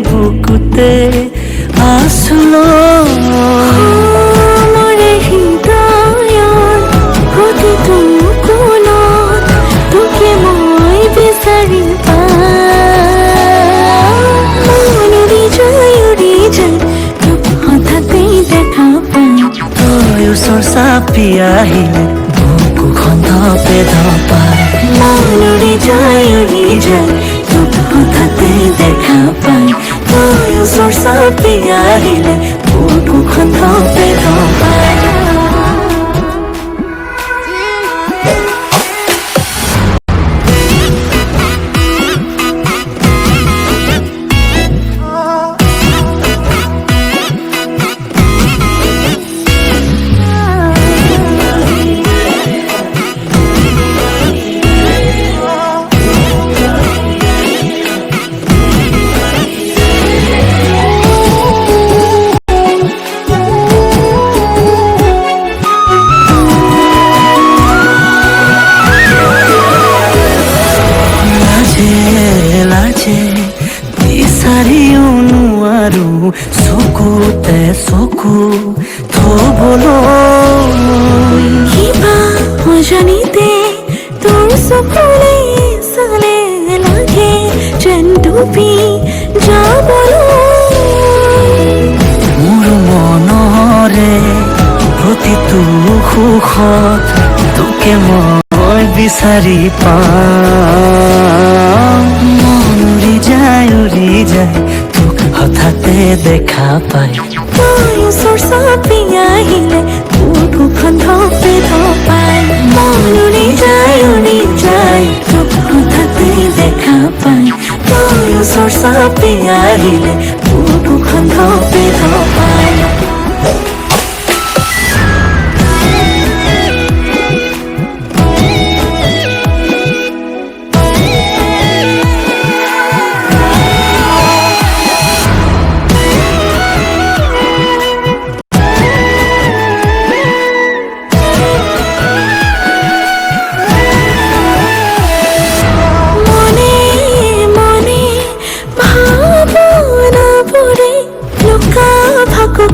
বুকুতে আছলো মৰে হৃদয়ৰ প্ৰতিটো কোণত তোকে মই বিচাৰি পাওঁ উৰি যায় তোক হঠাতে দেখা পাই তই ওচৰ চাপি আহিলে বুকুখন ধপে ধপাই উৰি যায় তোক হঠাতে দেখা পাই তই ওচৰ চাপি আহিলে বুকুখন ধপে ধপাই বিচাৰিও নোৱাৰো চকুতে চকু থবলৈ কিবা অজানিতে তোৰ চকুলে চালে লাগে যেন ডুবি যাবলৈ মোৰ মনৰে প্ৰতিটো সুখত তোকে মই বিচাৰি পাওঁ মন উৰি যায় তোক হঠাতে দেখা পাই তই ওচৰ চাপি আহিলে বুকুখন ধপে ধপাই মন উৰি যায় তোক হঠাতে দেখা পাই তই ওচৰ চাপি আহিলে বুকুখন ধপে ধপাই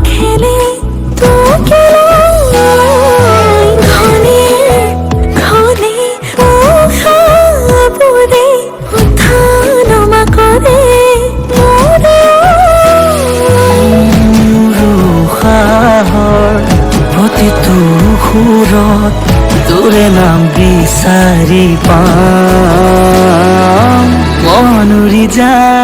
খেলে তোকে ঘনে ঘনে উশাবোৰে উঠা নমা কৰে উশাহৰ প্ৰতিটো সুৰত তোৰে নাম বিচাৰি পাম মন উৰি যায়